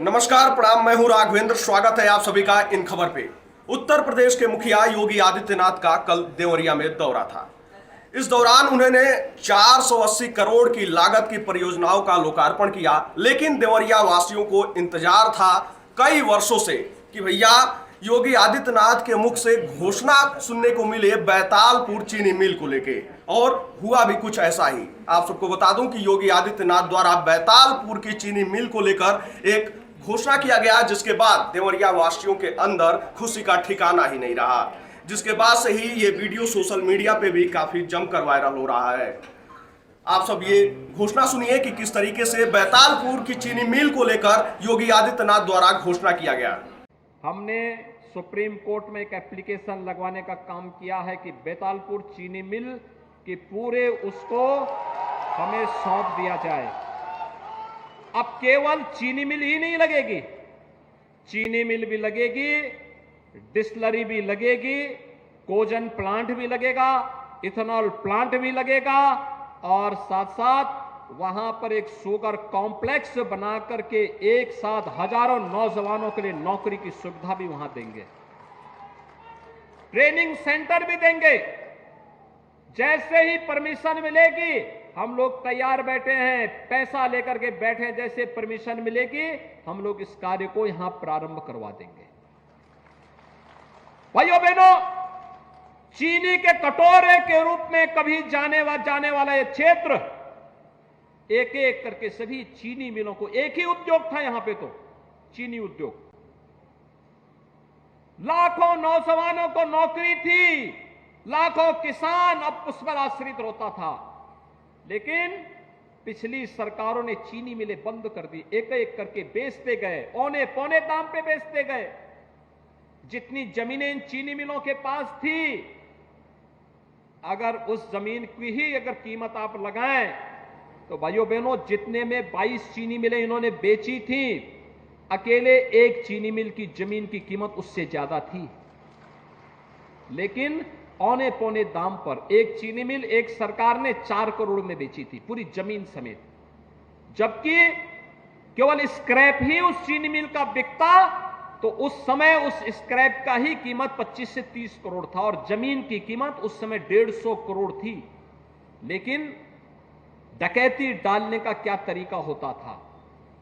नमस्कार, प्रणाम। मैं हूं राघवेंद्र। स्वागत है आप सभी का इन खबर पे। उत्तर प्रदेश के मुखिया योगी आदित्यनाथ का कल देवरिया में दौरा था। इस दौरान उन्होंने 480 करोड़ की लागत की परियोजनाओं का लोकार्पण किया, लेकिन देवरिया वासियों को इंतजार था कई वर्षों से कि भैया योगी आदित्यनाथ के मुख से घोषणा सुनने को मिले बैतालपुर चीनी मिल को लेके, और हुआ भी कुछ ऐसा ही। आप सबको बता दूं कि योगी आदित्यनाथ द्वारा बैतालपुर की चीनी मिल को लेकर एक घोषणा किया गया, जिसके बाद देवरिया वासियों के अंदर खुशी का ठिकाना ही नहीं रहा, जिसके बाद से ही ये वीडियो सोशल मीडिया पे भी काफी जमकर वायरल हो रहा है। आप सब ये घोषणा सुनिए कि किस तरीके से बैतालपुर की चीनी मिल को लेकर योगी आदित्यनाथ द्वारा घोषणा किया गया। हमने सुप्रीम कोर्ट में एक एप्लीकेशन लगवाने का काम किया है कि बैतालपुर चीनी मिल के पूरे उसको हमें सौंप दिया जाए। अब केवल चीनी मिल ही नहीं लगेगी, चीनी मिल भी लगेगी, डिस्टिलरी भी लगेगी, कोजन प्लांट भी लगेगा, इथेनॉल प्लांट भी लगेगा, और साथ साथ वहां पर एक शुगर कॉम्प्लेक्स बना करके एक साथ हजारों नौजवानों के लिए नौकरी की सुविधा भी वहां देंगे, ट्रेनिंग सेंटर भी देंगे। जैसे ही परमिशन मिलेगी हम लोग तैयार बैठे हैं, पैसा लेकर के बैठे हैं। जैसे परमिशन मिलेगी हम लोग इस कार्य को यहां प्रारंभ करवा देंगे। भाइयों बहनों, चीनी के कटोरे के रूप में कभी जाने वाला यह क्षेत्र, एक एक करके सभी चीनी मिलों को, एक ही उद्योग था यहां पे, तो चीनी उद्योग, लाखों नौजवानों को नौकरी थी, लाखों किसान अब उस पर आश्रित होता था। लेकिन पिछली सरकारों ने चीनी मिलें बंद कर दी, एक एक करके बेचते गए, औने पौने दाम पे बेचते गए। जितनी जमीनें इन चीनी मिलों के पास थी, अगर उस जमीन की ही अगर कीमत आप लगाएं तो भाइयों बहनों, जितने में 22 चीनी मिलें इन्होंने बेची थी, अकेले एक चीनी मिल की जमीन की कीमत उससे ज्यादा थी। लेकिन औने पौने दाम पर एक चीनी मिल एक सरकार ने 4 करोड़ में बेची थी, पूरी जमीन समेत, जबकि केवल स्क्रैप ही उस चीनी मिल का बिकता तो उस समय उस स्क्रैप का ही कीमत 25 से 30 करोड़ था, और जमीन की कीमत उस समय 150 करोड़ थी। लेकिन डकैती डालने का क्या तरीका होता था,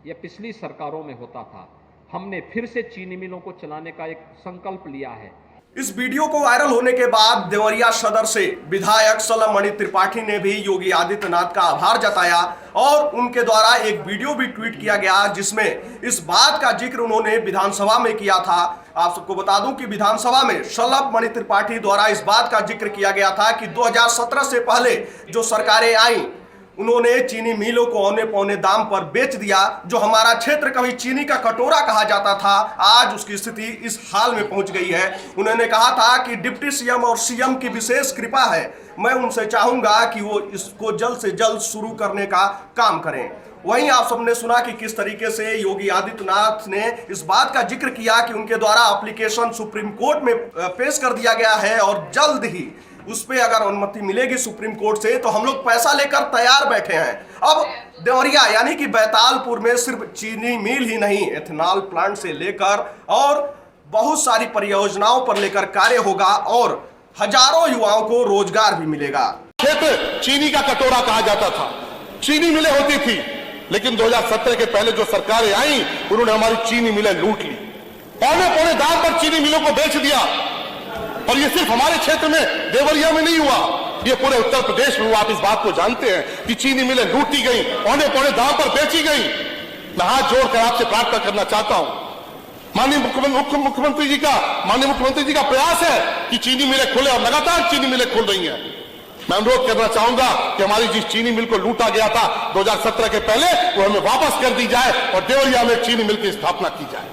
यह पिछली सरकारों में होता था। हमने फिर से चीनी मिलों को चलाने का एक संकल्प लिया है। इस वीडियो को वायरल होने के बाद देवरिया सदर से विधायक सलमणि त्रिपाठी ने भी योगी आदित्यनाथ का आभार जताया, और उनके द्वारा एक वीडियो भी ट्वीट किया गया, जिसमें इस बात का जिक्र उन्होंने विधानसभा में किया था। आप सबको बता दूं कि विधानसभा में सलमणि त्रिपाठी द्वारा इस बात का जिक्र किया गया था कि 2017 से पहले जो सरकारें आई, उन्होंने चीनी मिलों को औने पौने दाम पर बेच दिया। जो हमारा क्षेत्र कभी चीनी का कटोरा कहा जाता था, आज उसकी स्थिति इस हाल में पहुंच गई है। उन्होंने कहा था कि डिप्टी सीएम और सीएम की विशेष कृपा है, मैं उनसे चाहूंगा कि वो इसको जल्द से जल्द शुरू करने का काम करें। वहीं आप सबने सुना कि किस तरीके से योगी आदित्यनाथ ने इस बात का जिक्र किया कि उनके द्वारा एप्लीकेशन सुप्रीम कोर्ट में पेश कर दिया गया है, और जल्द ही उस पर अगर अनुमति मिलेगी सुप्रीम कोर्ट से तो हम लोग पैसा लेकर तैयार बैठे हैं। अब देवरिया यानी कि बैतालपुर में सिर्फ चीनी मिल ही नहीं, एथेनॉल प्लांट से लेकर और बहुत सारी परियोजनाओं पर लेकर कार्य होगा, और हजारों युवाओं को रोजगार भी मिलेगा। क्षेत्र चीनी का कटोरा कहा जाता था, चीनी मिलें होती थी, लेकिन 2017 के पहले जो सरकारें आई उन्होंने हमारी चीनी मिलें लूट ली, पौने पौने दाम पर चीनी मिलों को बेच दिया। और ये सिर्फ हमारे क्षेत्र में देवरिया में नहीं हुआ, ये पूरे उत्तर प्रदेश में हुआ। आप इस बात को जानते हैं कि चीनी मिलें लूटी गई, पौने पौने दाम पर बेची गई। मैं हाथ जोड़कर आपसे प्रार्थना करना चाहता हूं, माननीय मुख्यमंत्री जी का प्रयास है कि चीनी मिलें खुले, और लगातार चीनी मिलें खुल रही हैं। मैं अनुरोध करना चाहूंगा कि हमारी जिस चीनी मिल को लूटा गया था 2017 के पहले, वो हमें वापस कर दी जाए और देवरिया में चीनी मिल की स्थापना की जाए।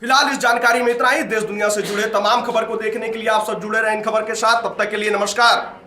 फिलहाल इस जानकारी में इतना ही। देश दुनिया से जुड़े तमाम खबर को देखने के लिए आप सब जुड़े रहें इन खबर के साथ। तब तक के लिए नमस्कार।